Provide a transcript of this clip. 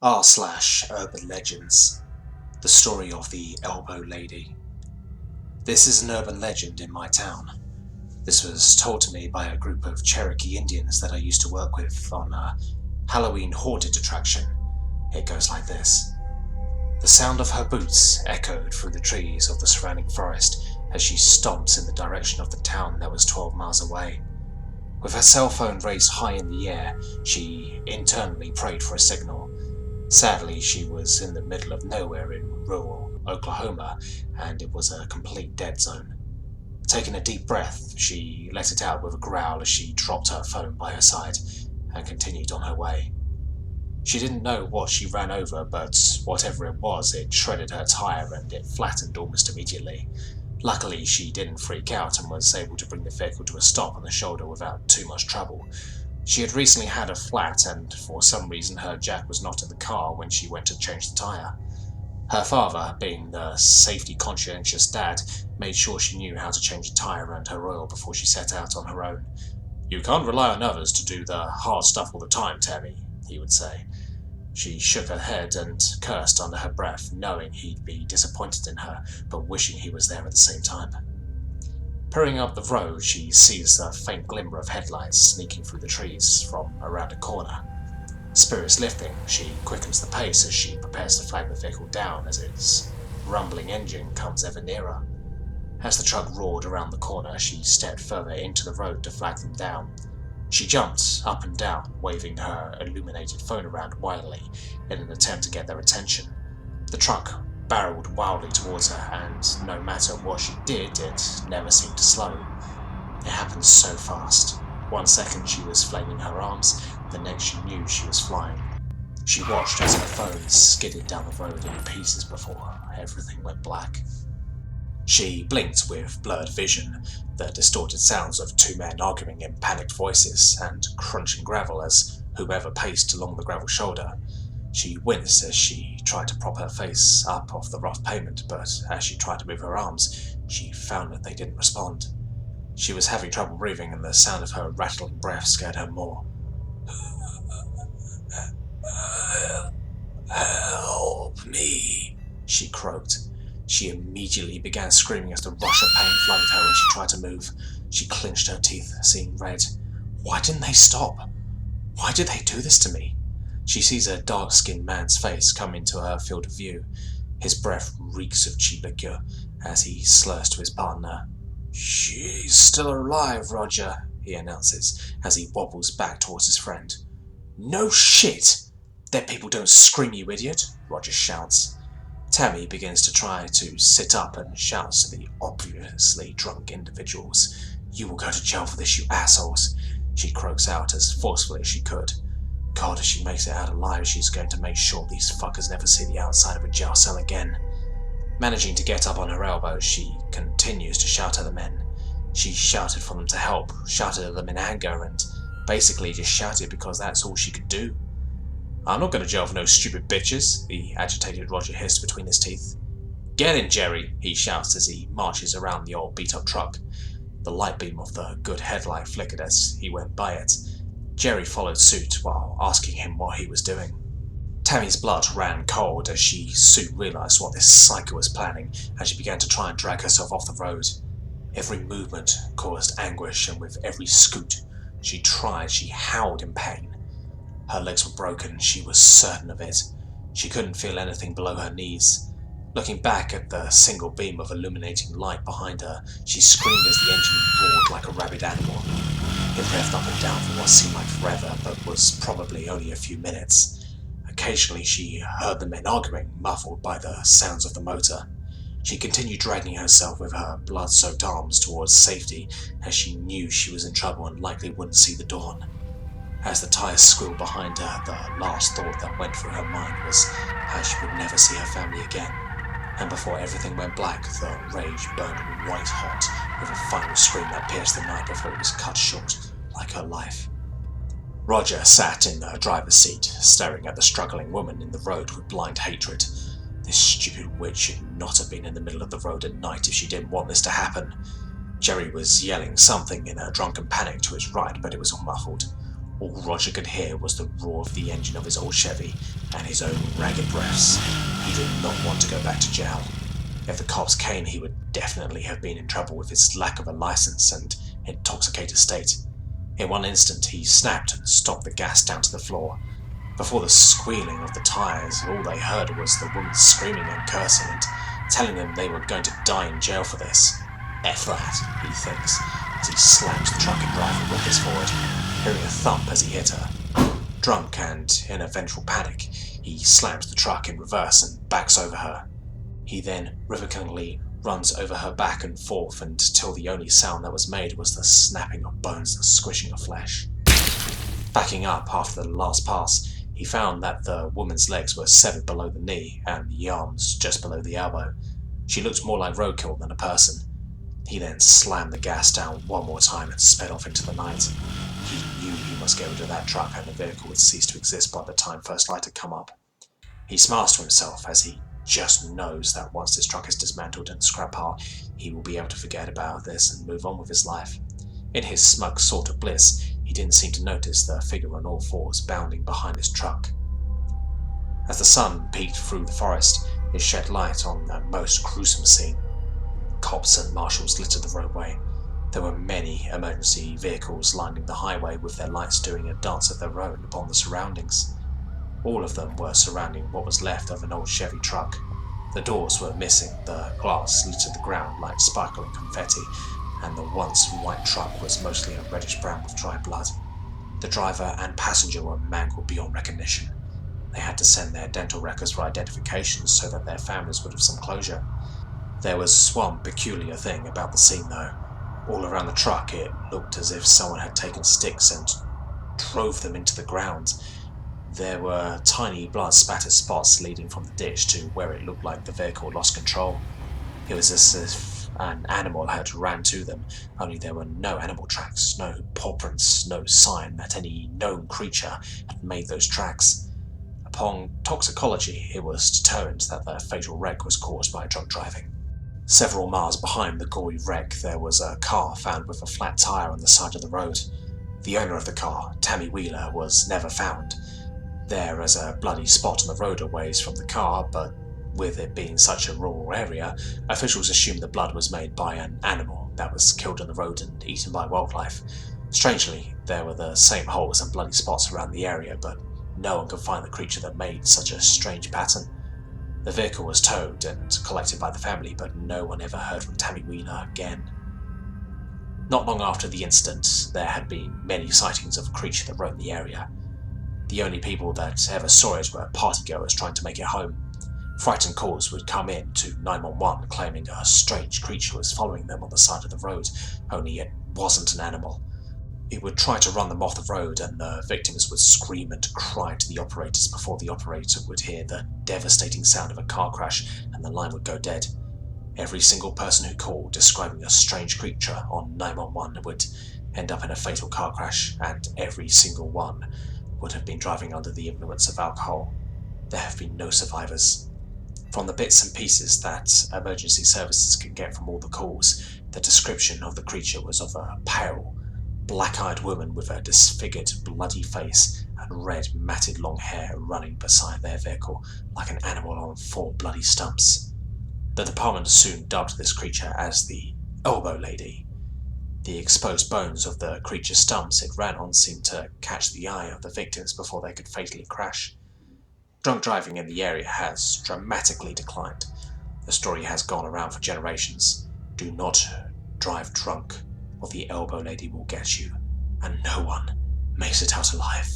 r/UrbanLegends, the story of the Elbow Lady. This is an urban legend in my town. This was told to me by a group of Cherokee Indians that I used to work with on a Halloween haunted attraction. It goes like this. The sound of her boots echoed through the trees of the surrounding forest as she stomps in the direction of the town that was 12 miles away. With her cell phone raised high in the air, she internally prayed for a signal. Sadly, she was in the middle of nowhere in rural Oklahoma, and it was a complete dead zone. Taking a deep breath, she let it out with a growl as she dropped her phone by her side and continued on her way. She didn't know what she ran over, but whatever it was, it shredded her tire and it flattened almost immediately. Luckily, she didn't freak out and was able to bring the vehicle to a stop on the shoulder without too much trouble. She had recently had a flat, and for some reason her jack was not in the car when she went to change the tire. Her father, being the safety-conscientious dad, made sure she knew how to change the tire and her oil before she set out on her own. "You can't rely on others to do the hard stuff all the time, Tammy," he would say. She shook her head and cursed under her breath, knowing he'd be disappointed in her, but wishing he was there at the same time. Hurrying up the road, she sees a faint glimmer of headlights sneaking through the trees from around a corner. Spirits lifting, she quickens the pace as she prepares to flag the vehicle down as its rumbling engine comes ever nearer. As the truck roared around the corner, she stepped further into the road to flag them down. She jumped up and down, waving her illuminated phone around wildly in an attempt to get their attention. The truck barreled wildly towards her, and no matter what she did, it never seemed to slow. It happened so fast. 1 second she was flailing her arms, the next she knew she was flying. She watched as her phone skidded down the road in pieces before everything went black. She blinked with blurred vision, the distorted sounds of two men arguing in panicked voices and crunching gravel as whoever paced along the gravel shoulder. She winced as she tried to prop her face up off the rough pavement, but as she tried to move her arms, she found that they didn't respond. She was having trouble breathing, and the sound of her rattling breath scared her more. "Help me," she croaked. She immediately began screaming as the rush of pain flooded her when she tried to move. She clenched her teeth, seeing red. Why didn't they stop? Why did they do this to me? She sees a dark-skinned man's face come into her field of view. His breath reeks of cheap liquor as he slurs to his partner. "She's still alive, Roger," he announces as he wobbles back towards his friend. "No shit! Dead people don't scream, you idiot," Roger shouts. Tammy begins to try to sit up and shouts to the obviously drunk individuals. "You will go to jail for this, you assholes," she croaks out as forcefully as she could. God, if she makes it out alive, she's going to make sure these fuckers never see the outside of a jail cell again. Managing to get up on her elbows, she continues to shout at the men. She shouted for them to help, shouted at them in anger, and basically just shouted because that's all she could do. "I'm not going to jail for no stupid bitches," the agitated Roger hissed between his teeth. "Get in, Jerry," he shouts as he marches around the old beat-up truck. The light beam of the good headlight flickered as he went by it. Jerry followed suit while asking him what he was doing. Tammy's blood ran cold as she soon realised what this psycho was planning as she began to try and drag herself off the road. Every movement caused anguish, and with every scoot she howled in pain. Her legs were broken, she was certain of it. She couldn't feel anything below her knees. Looking back at the single beam of illuminating light behind her, she screamed as the engine roared like a rabid animal. It revved up and down for what seemed like forever, but was probably only a few minutes. Occasionally she heard the men arguing, muffled by the sounds of the motor. She continued dragging herself with her blood-soaked arms towards safety, as she knew she was in trouble and likely wouldn't see the dawn. As the tires squealed behind her, the last thought that went through her mind was how she would never see her family again. And before everything went black, the rage burned white hot, with a final scream that pierced the night before it was cut short, like her life. Roger sat in the driver's seat, staring at the struggling woman in the road with blind hatred. This stupid witch should not have been in the middle of the road at night if she didn't want this to happen. Jerry was yelling something in a drunken panic to his right, but it was all muffled. All Roger could hear was the roar of the engine of his old Chevy and his own ragged breaths. He did not want to go back to jail. If the cops came, he would definitely have been in trouble with his lack of a license and intoxicated state. In one instant, he snapped and stomped the gas down to the floor. Before the squealing of the tires, all they heard was the woman screaming and cursing and telling them they were going to die in jail for this. F that, he thinks, as he slams the truck and driver rockets forward, hearing a thump as he hit her. Drunk and in a vengeful panic, he slams the truck in reverse and backs over her. He then rhythmically runs over her back and forth until the only sound that was made was the snapping of bones and squishing of flesh. Backing up after the last pass, he found that the woman's legs were severed below the knee and the arms just below the elbow. She looked more like roadkill than a person. He then slammed the gas down one more time and sped off into the night. He knew he must get rid of that truck and the vehicle would cease to exist by the time first light had come up. He smiles to himself as he just knows that once this truck is dismantled in the scrap pile, he will be able to forget about this and move on with his life. In his smug sort of bliss, he didn't seem to notice the figure on all fours bounding behind his truck. As the sun peeked through the forest, it shed light on the most gruesome scene. Cops and marshals littered the roadway. There were many emergency vehicles lining the highway with their lights doing a dance of their own upon the surroundings. All of them were surrounding what was left of an old Chevy truck. The doors were missing, the glass littered the ground like sparkling confetti, and the once white truck was mostly a reddish-brown with dry blood. The driver and passenger were mangled beyond recognition. They had to send their dental records for identification so that their families would have some closure. There was one peculiar thing about the scene though. All around the truck it looked as if someone had taken sticks and drove them into the ground. There were tiny blood-spattered spots leading from the ditch to where it looked like the vehicle lost control. It was as if an animal had ran to them, only there were no animal tracks, no paw prints, no sign that any known creature had made those tracks. Upon toxicology, it was determined that the fatal wreck was caused by drunk driving. Several miles behind the gory wreck, there was a car found with a flat tire on the side of the road. The owner of the car, Tammy Wheeler, was never found. There is a bloody spot on the road a ways from the car, but with it being such a rural area, officials assumed the blood was made by an animal that was killed on the road and eaten by wildlife. Strangely, there were the same holes and bloody spots around the area, but no one could find the creature that made such a strange pattern. The vehicle was towed and collected by the family, but no one ever heard from Tammy Wheeler again. Not long after the incident, there had been many sightings of a creature that roamed the area. The only people that ever saw it were partygoers trying to make it home. Frightened calls would come in to 911 claiming a strange creature was following them on the side of the road, only it wasn't an animal. It would try to run them off the road and the victims would scream and cry to the operators before the operator would hear the devastating sound of a car crash and the line would go dead. Every single person who called describing a strange creature on 911 would end up in a fatal car crash, and every single one would have been driving under the influence of alcohol. There have been no survivors. From the bits and pieces that emergency services could get from all the calls, the description of the creature was of a pale, black-eyed woman with a disfigured, bloody face and red, matted long hair running beside their vehicle like an animal on 4 bloody stumps. The department soon dubbed this creature as the Elbow Lady. The exposed bones of the creature's stumps it ran on seemed to catch the eye of the victims before they could fatally crash. Drunk driving in the area has dramatically declined. The story has gone around for generations. Do not drive drunk, or the Elbow Lady will get you, and no one makes it out alive.